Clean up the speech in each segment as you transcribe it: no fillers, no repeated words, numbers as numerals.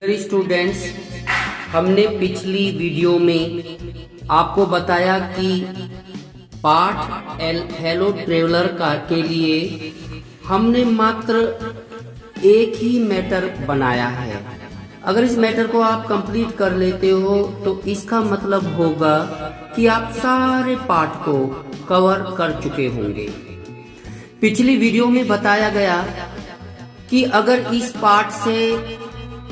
Students, हमने पिछली video में आपको बताया कि पाठ हेलो ट्रेवलर का के लिए हमने मात्र एक ही मैटर बनाया है। अगर इस मैटर को आप कंप्लीट कर लेते हो तो इसका मतलब होगा कि आप सारे पाठ को कवर कर चुके होंगे। पिछली वीडियो में बताया गया कि अगर इस पाठ से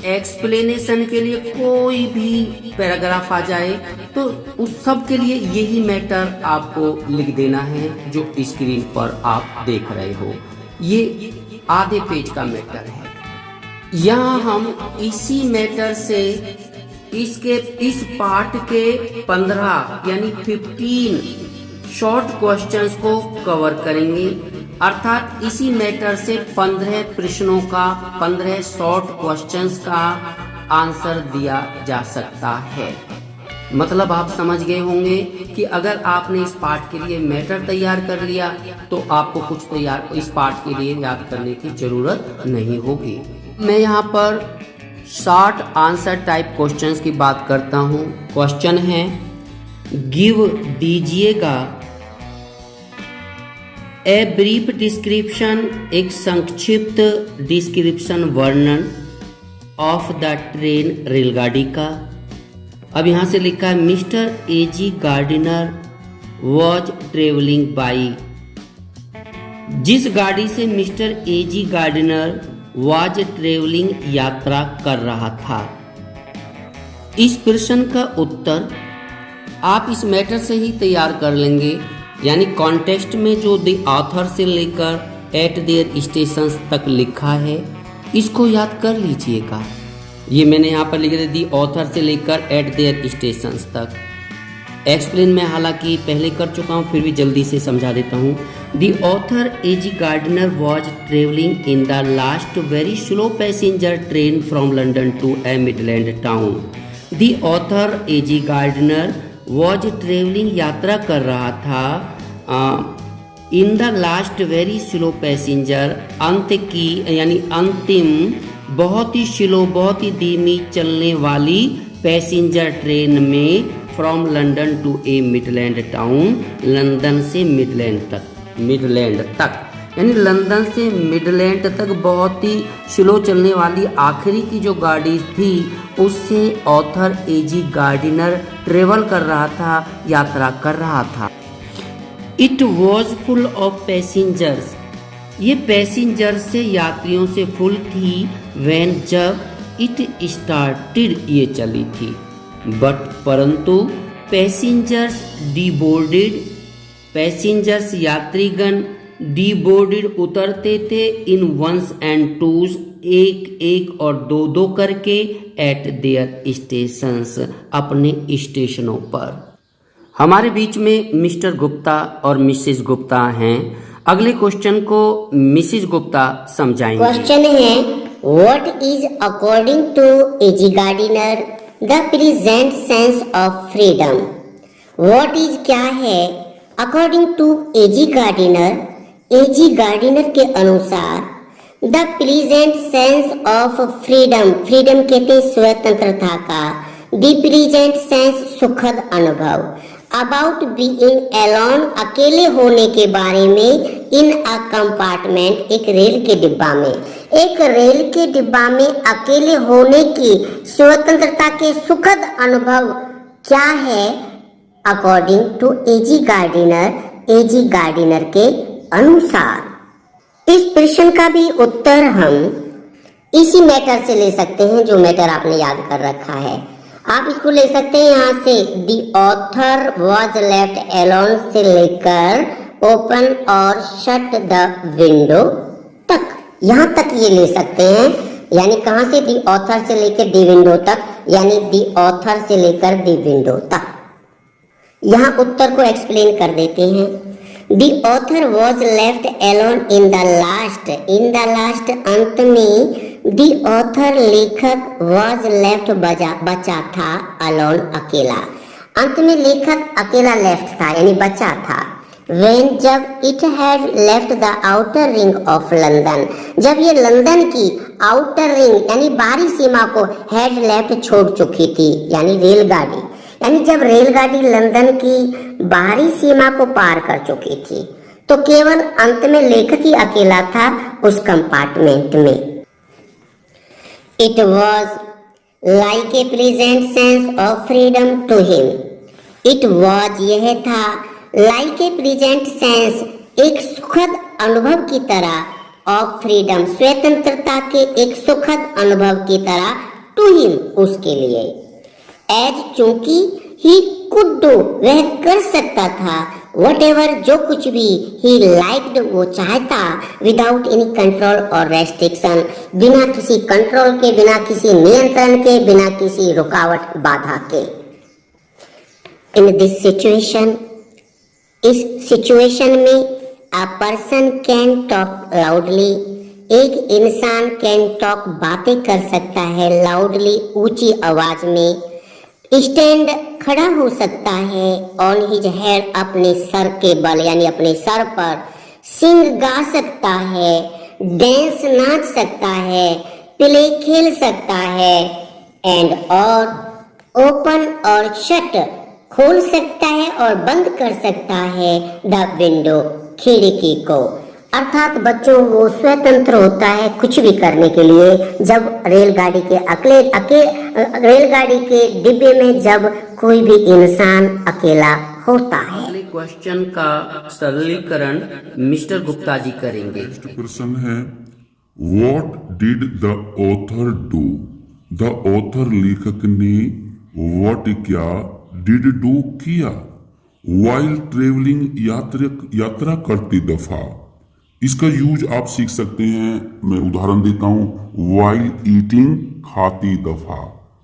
एक्सप्लेनेशन के लिए कोई भी पैराग्राफ आ जाए तो उस सब के लिए यही मैटर आपको लिख देना है जो स्क्रीन पर आप देख रहे हो। ये आधे पेज का मैटर है। यहाँ हम इसी मैटर से इस पार्ट के 15 यानी 15 शॉर्ट क्वेश्चंस को कवर करेंगे। अर्थात इसी मैटर से 15 प्रश्नों का 15 शॉर्ट क्वेश्चंस का आंसर दिया जा सकता है। मतलब आप समझ गए होंगे कि अगर आपने इस पार्ट के लिए मैटर तैयार कर लिया तो आपको कुछ इस पार्ट के लिए याद करने की जरूरत नहीं होगी। मैं यहाँ पर शॉर्ट आंसर टाइप क्वेश्चंस की बात करता हूँ। क्वेश्चन है, गिव दीजिएगा ए ब्रीफ डिस्क्रिप्शन, एक संक्षिप्त डिस्क्रिप्शन वर्णन ऑफ द ट्रेन, रेलगाड़ी का। अब यहाँ से लिखा है mister AG Gardiner was travelling by. जिस गाड़ी से mister AG Gardiner was travelling यात्रा कर रहा था। इस प्रश्न का उत्तर आप इस मैटर से ही तैयार कर लेंगे। यानी कॉन्टेक्स्ट में जो द ऑथर से लेकर एट देयर स्टेशन तक लिखा है इसको याद कर लीजिएगा। ये मैंने यहाँ पर लिख दिया दी ऑथर से लेकर एट देयर स्टेशन तक। एक्सप्लेन मैं हालांकि पहले कर चुका हूँ, फिर भी जल्दी से समझा देता हूँ। The author A G Gardiner was travelling in the last very slow passenger train from London to a Midland town. The author A G Gardiner was travelling यात्रा कर रहा था in the last very slow passenger, अंत की यानी अंतिम बहुत ही slow बहुत ही धीमी चलने वाली पैसेंजर ट्रेन में from London to a Midland town, London से मिडलैंड तक यानी लंदन से मिडलैंड तक बहुत ही स्लो चलने वाली आखिरी की जो गाड़ी थी उससे ऑथर एजी गार्डिनर ट्रेवल कर रहा था, यात्रा कर रहा था। It was full of passengers, ये पैसेंजर से यात्रियों से फुल थी। व्हेन, जब इट स्टार्टेड, ये चली थी। बट, परंतु पैसेंजर्स डीबोर्डेड, पैसेंजर्स यात्रीगण डीबोर्डेड उतरते थे इन वंस एंड टूज, एक एक और दो दो करके एट देयर स्टेशंस, अपने स्टेशनों पर। हमारे बीच में मिस्टर गुप्ता और मिसेस गुप्ता हैं। अगले क्वेश्चन को मिसेस गुप्ता समझाएंगे। क्वेश्चन है, what is according to A G Gardiner the present sense of freedom. What is क्या है, अकॉर्डिंग टू एजी गार्डिनर के अनुसार the present sense of freedom, freedom कहते हैं स्वतंत्रता का। द प्रेजेंट सेंस सुखद अनुभव। अबाउट बीइंग अलोन, अकेले होने के बारे में। इन अ कंपार्टमेंट, एक रेल के डिब्बा में। एक रेल के डिब्बा में अकेले होने की स्वतंत्रता के सुखद अनुभव क्या है, अकॉर्डिंग टू एजी गार्डिनर के अनुसार। इस प्रश्न का भी उत्तर हम इसी मैटर से ले सकते हैं जो मैटर आपने याद कर रखा है। आप इसको ले सकते हैं यहाँ से, the author was left alone से लेकर ओपन और शट द विंडो तक, यहाँ तक ये ले सकते हैं। यानी कहाँ से, दी ऑथर से लेकर दी विंडो तक, यानी दी ऑथर से लेकर दी विंडो तक। यहाँ उत्तर को एक्सप्लेन कर देते हैं। दी author was left alone in the last, अंत में। दी ऑथर, लेखक, वॉज लेफ्ट, बचा था, अलोन, अकेला। अंत में लेखक अकेला लेफ्ट था यानी बचा था। वेन जब it had left the outer ring of London, जब ये लंदन की आउटर रिंग यानी बाहरी सीमा को हैड लेफ्ट छोड़ चुकी थी, यानी रेलगाड़ी, यानी जब रेलगाड़ी लंदन की बाहरी सीमा को पार कर चुकी थी तो केवल अंत में लेखक ही अकेला था उस कंपार्टमेंट में। It was like a present sense of freedom to him. It was यह था, लाइक ए प्रेजेंट सेंस एक सुखद अनुभव की तरह, ऑफ फ्रीडम स्वतंत्रता के एक सुखद अनुभव की तरह, टू हिम उसके लिए, एज चूंकि ही कुड डू वह कर सकता था, वट एवर जो कुछ भी, ही लाइक्ड वो चाहता, विदाउट एनी कंट्रोल और रेस्ट्रिक्शन बिना किसी कंट्रोल के, बिना किसी नियंत्रण के, बिना किसी रुकावट बाधा के। इन दिस सिचुएशन, इस सिचुएशन में a person can talk loudly, एक इंसान कैन टॉक बातें कर सकता है, लाउडली ऊंची आवाज में, स्टैंड खड़ा हो सकता है, ऑन हिज हेड अपने सर के बल यानी अपने सर पर, सिंग गा सकता है, डांस नाच सकता है, प्ले खेल सकता है, एंड और ओपन और शट खोल सकता है और बंद कर सकता है, द विंडो खिड़की को, अर्थात बच्चों वो स्वतंत्र होता है कुछ भी करने के लिए जब रेलगाड़ी के डिब्बे में जब कोई भी इंसान अकेला होता है। अगले क्वेश्चन का सरलीकरण मिस्टर गुप्ता जी करेंगे। प्रश्न है, what did the author do? The author लेखक ने व्हाट क्या, डिड डू किया, वाइल ट्रेवलिंग यात्रा करती दफा। इसका यूज आप सीख सकते हैं, मैं उदाहरण देता हूं, वाइल ईटिंग खाती दफा,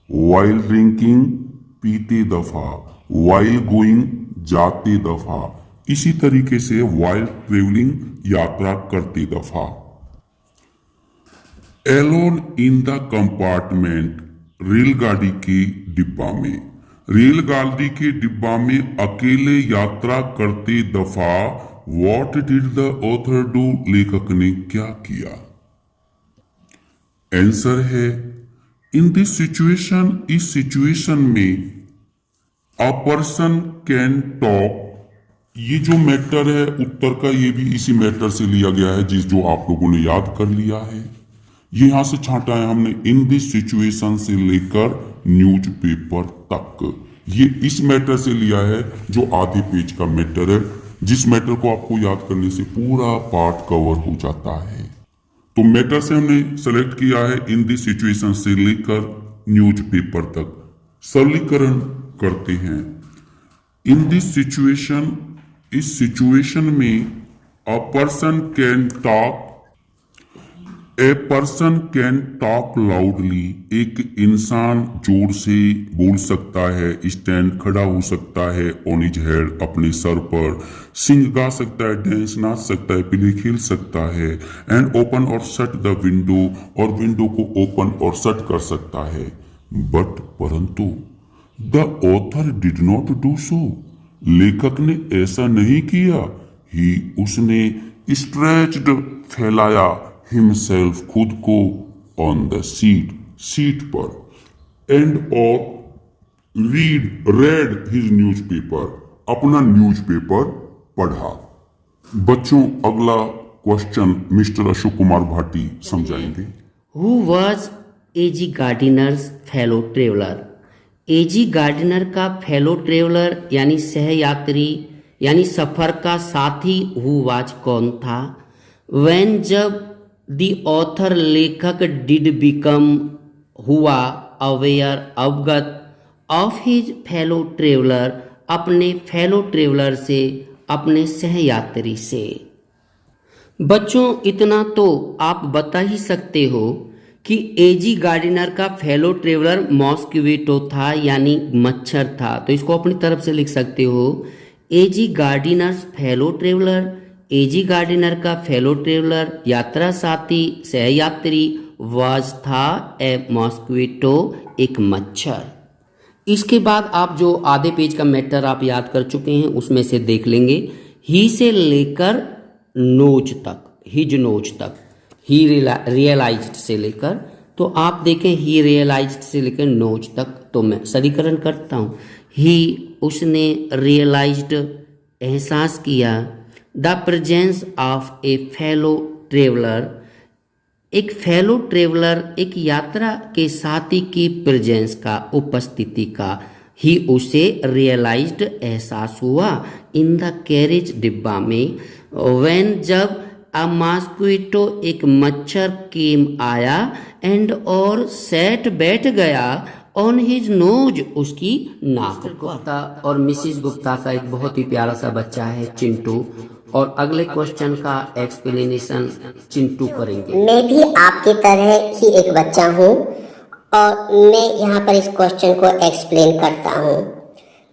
वाइल ड्रिंकिंग पीते दफा, वाइल गोइंग जाते दफा। इसी तरीके से वाइल ट्रेवलिंग यात्रा करते दफा। एलोन इन द कंपार्टमेंट, रेलगाड़ी के डिब्बा में, रेलगाड़ी के डिब्बा में अकेले यात्रा करते दफा What did the author do? लेखक ने क्या किया? आंसर है, इन दिस सिचुएशन, इस सिचुएशन में अ पर्सन कैन टॉक, ये जो मैटर है उत्तर का ये भी इसी मैटर से लिया गया है जो आप लोगों ने याद कर लिया है। ये यहां से छांटा है हमने, इन दिस सिचुएशन से लेकर न्यूज़पेपर तक, ये इस मैटर से लिया है जो आधे पेज का मैटर है, जिस मैटर को आपको याद करने से पूरा पार्ट कवर हो जाता है। तो मैटर से हमने सेलेक्ट किया है इन दिस सिचुएशन से लेकर न्यूज़पेपर तक। सरलीकरण करते हैं, इन दिस सिचुएशन, इस सिचुएशन में a person can talk, a person can talk loudly, एक इंसान जोर से बोल सकता है, स्टैंड खड़ा हो सकता है, ऑन हिज हेड अपने सर पर, सिंग गा सकता है, डांस नाच सकता है, प्ले खेल सकता है, एंड ओपन और शट द विंडो, और विंडो को ओपन और शट कर सकता है। बट परंतु the author did not do so, लेखक ने ऐसा नहीं किया, ही उसने स्ट्रेच्ड फैलाया, हिमसेल्फ खुद को, ऑन द सीट पर, एंड और रेड हिज न्यूज़पेपर, अपना न्यूज़पेपर पढ़ा। बच्चों अगला क्वेश्चन मिस्टर अशोक कुमार भाटी समझाएंगे। Who was A G Gardiner's fellow traveller? A G Gardiner का फेलो ट्रेवलर यानी सहयात्री यानी सफर का साथी हु वाज कौन था? व्हेन जब दी ऑथर लेखक डिड बिकम हुआ अवेयर अवगत ऑफ हिज फेलो ट्रेवलर, अपने फेलो ट्रेवलर से, अपने सहयात्री से। बच्चों इतना तो आप बता ही सकते हो कि एजी गार्डिनर का फेलो ट्रेवलर मॉस्क्विटो था यानी मच्छर था, तो इसको अपनी तरफ से लिख सकते हो, एजी Gardiner's fellow traveller, A G Gardiner का फेलो ट्रेवलर यात्रा साथी सहयात्री वाज था ए मॉस्क्विटो, एक मच्छर। इसके बाद आप जो आधे पेज का मैटर आप याद कर चुके हैं उसमें से देख लेंगे ही से लेकर नोज तक, हिज नोज तक, ही रियलाइज्ड से लेकर, तो आप देखें ही रियलाइज्ड से लेकर नोज तक, तो मैं सरीकरण करता हूँ। ही उसने रियलाइज्ड एहसास किया, the presence of A fellow traveller, एक फेलो ट्रेवलर एक यात्रा के साथी की प्रेजेंस का, उपस्थिति का, ही उसे रियलाइज्ड एहसास हुआ इन द कैरेज डिब्बा में, व्हेन जब अ मॉस्क्विटो एक मच्छर केम आया एंड और सेट बैठ गया ऑन हिज नोज उसकी नाक गुप्ता और मिसिस गुप्ता का एक बहुत ही प्यारा सा बच्चा है चिंटू, और अगले क्वेश्चन का एक्सप्लेनेशन चिंटू करेंगे। मैं भी आपकी तरह ही एक बच्चा हूँ और मैं यहाँ पर इस क्वेश्चन को एक्सप्लेन करता हूँ।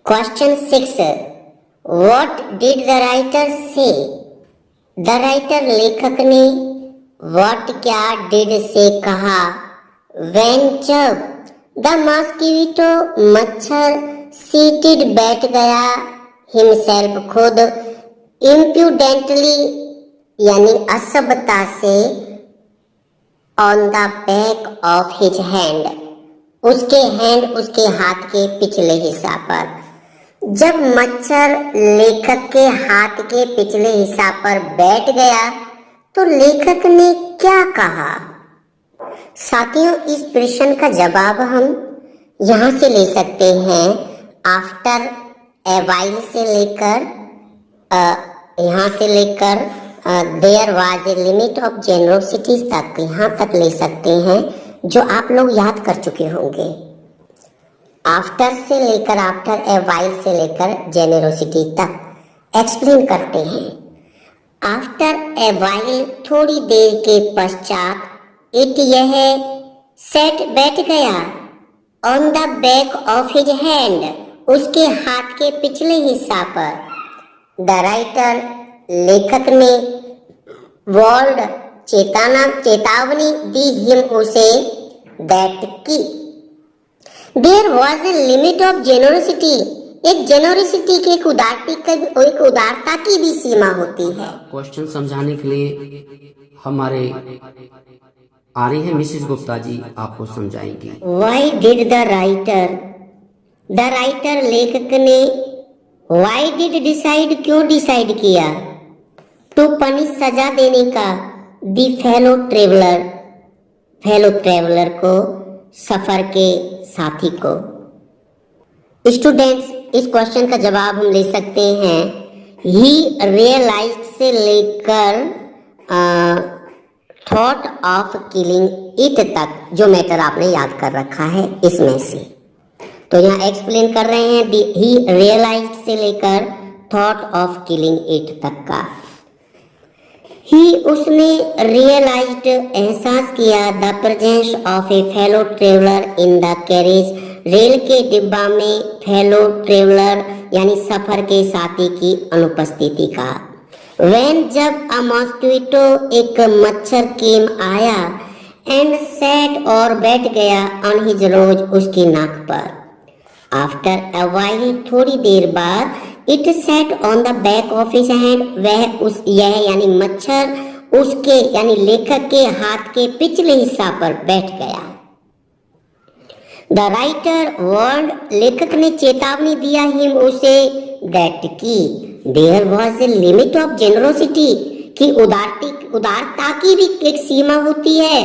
Question 6, what did the writer से? द राइटर लेखक ने व्हाट क्या डिड से कहा, व्हेन जब द मॉस्क्विटो मच्छर सीटेड बैठ गया, हिमसेल्फ खुद, इम्प्यूडेंटली यानी असभ्यता से, on the back of his hand, उसके हाथ के पिछले हिस्सा पर। जब मच्छर लेखक के हाथ के पिछले हिस्सा पर बैठ गया तो लेखक ने क्या कहा? साथियों, इस प्रश्न का जवाब हम यहाँ से ले सकते हैं, आफ्टर ए वाइल से लेकर, यहाँ से लेकर there was a limit of generosity तक, यहाँ तक ले सकते हैं, जो आप लोग याद कर चुके होंगे। आफ्टर से लेकर, आफ्टर ए वाइल से लेकर जेनरोसिटी तक एक्सप्लेन करते हैं। आफ्टर ए वाइल थोड़ी देर के पश्चात, इट यह सेट बैठ गया, on the back of his hand, उसके हाथ के पिछले हिस्सा पर। द राइटर लेखक ने वर्ल्ड चेतावनी दी हिम उसे, दैट की there was a limit of generosity, एक जेनरोसिटी की एक उदारता की भी सीमा होती है। क्वेश्चन समझाने के लिए हमारे आ रही है मिसेस गुप्ता जी, आपको समझाएंगी। व्हाई डिड द राइटर लेखक ने व्हाई डिड डिसाइड, क्यों डिसाइड किया, टू पनिश सजा देने का, दी फेलो ट्रेवलर को, सफर के साथी को। स्टूडेंट्स, इस क्वेश्चन का जवाब हम ले सकते हैं, ही रियलाइज्ड से लेकर थॉट ऑफ किलिंग इट तक, जो मैटर आपने याद कर रखा है इसमें से। तो यहाँ एक्सप्लेन कर रहे हैं, ही रियलाइज्ड से लेकर थॉट ऑफ किलिंग इट तक का। ही उसने रियलाइज्ड एहसास किया, the presence of A fellow traveller in the carriage, rail के डिब्बा में फेलो ट्रेवलर यानी सफर के साथी की अनुपस्थिति का। व्हेन जब अ मॉस्क्विटो एक मच्छर केम आया, एंड सेट और बैठ गया, ऑन हिज नोज उसकी नाक पर। आफ्टर अ वाइल थोड़ी देर बाद, it set on the back of his hand, यह यानी मच्छर उसके यानी लेखक के हाथ के पिछले हिस्सा पर बैठ गया। द राइटर वर्ड, लेखक ने चेतावनी दिया हिम उसे, दैट की there was a limit of generosity, कि उदारता की भी एक सीमा होती है।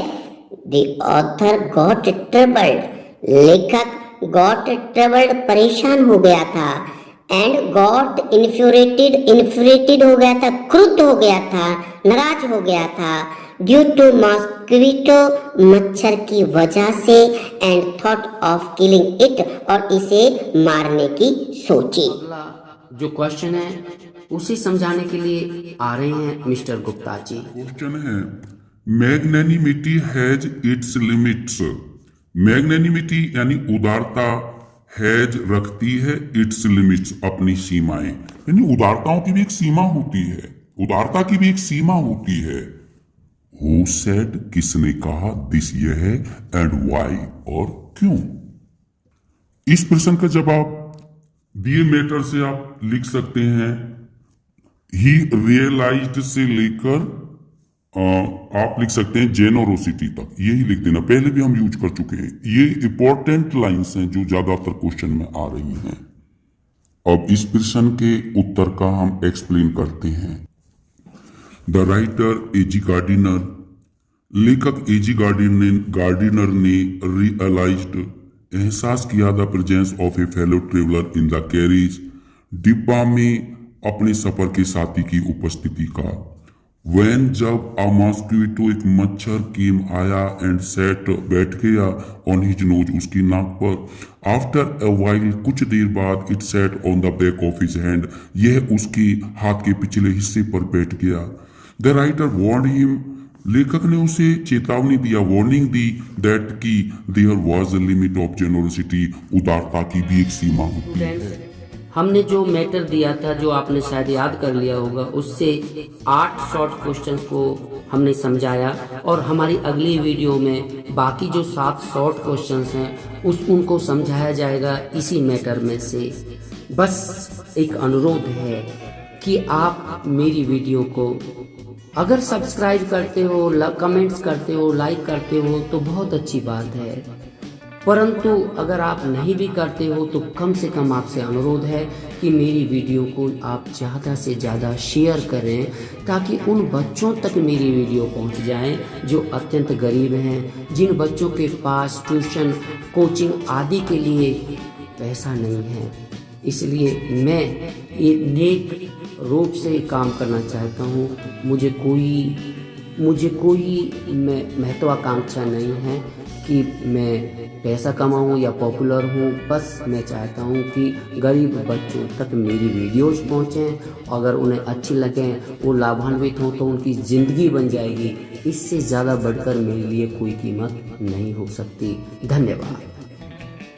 द ऑथर गॉट ट्रबल्ड, लेखक गॉट ट्रबल्ड परेशान हो गया था, एंड गॉट इन्फ्यूरेटेड हो गया था, क्रुद्ध हो गया था, नाराज हो गया था, ड्यू टू मॉस्क्विटो मच्छर की वजह से, and thought of killing it, और इसे मारने की सोची। जो क्वेश्चन है उसे समझाने के लिए आ रहे हैं मिस्टर गुप्ता जी। क्वेश्चन है, magnanimity has its limits. Magnanimity यानी उदारता, हैज रखती है, इट्स लिमिट्स अपनी सीमाएं, यानी उदारताओं की भी एक सीमा होती है, उदारता की भी एक सीमा होती है। हु सेड, किसने कहा, दिस यह है, एंड व्हाई और क्यों। इस प्रश्न का जवाब दिए मैटर से आप लिख सकते हैं, ही रियलाइज्ड से लेकर आप लिख सकते हैं जेनोरोसिटी तक, यही लिख देना। पहले भी हम यूज कर चुके हैं। ये इंपॉर्टेंट लाइंस हैं जो ज्यादातर क्वेश्चन में आ रही हैं। अब इस प्रश्न के उत्तर का हम एक्सप्लेन करते हैं। द राइटर एजी गार्डिनर, लेखक एजी गार्डिनर ने रियलाइज्ड, एहसास किया, the presence of A fellow traveller in the carriage, डिब्बा में अपने सफर के साथी की उपस्थिति का। वैन, जब आ मॉस्क्यूटो, एक मच्छर, केम आया, एंड सेट, बैठ गया, ऑन हिज नोज, उसकी नाक पर। आफ्टर अ वाइल, कुछ देर बाद, it set on the back of his hand, यह उसके हाथ के पिछले हिस्से पर बैठ गया। द राइटर वार्नड हिम, लेखक ने उसे चेतावनी दिया, वार्निंग दी, दैट की there was a limit of generosity, उदारता की भी एक सीमा होती है। हमने जो मैटर दिया था, जो आपने शायद याद कर लिया होगा, उससे 8 शॉर्ट क्वेश्चंस को हमने समझाया, और हमारी अगली वीडियो में बाकी जो 7 शॉर्ट क्वेश्चंस हैं उनको समझाया जाएगा इसी मैटर में से। बस एक अनुरोध है कि आप मेरी वीडियो को अगर सब्सक्राइब करते हो, कमेंट्स करते हो, लाइक करते हो तो बहुत अच्छी बात है, परंतु अगर आप नहीं भी करते हो तो कम से कम आपसे अनुरोध है कि मेरी वीडियो को आप ज़्यादा से ज़्यादा शेयर करें, ताकि उन बच्चों तक मेरी वीडियो पहुंच जाए जो अत्यंत गरीब हैं, जिन बच्चों के पास ट्यूशन, कोचिंग आदि के लिए पैसा नहीं है। इसलिए मैं ये नेक रूप से काम करना चाहता हूँ। मुझे कोई महत्वाकांक्षा नहीं है कि मैं पैसा कमाऊं या पॉपुलर हूं। बस मैं चाहता हूं कि गरीब बच्चों तक मेरी वीडियोस पहुंचें, अगर उन्हें अच्छी लगें, वो लाभान्वित हों तो उनकी ज़िंदगी बन जाएगी। इससे ज़्यादा बढ़कर मेरे लिए कोई कीमत नहीं हो सकती। धन्यवाद।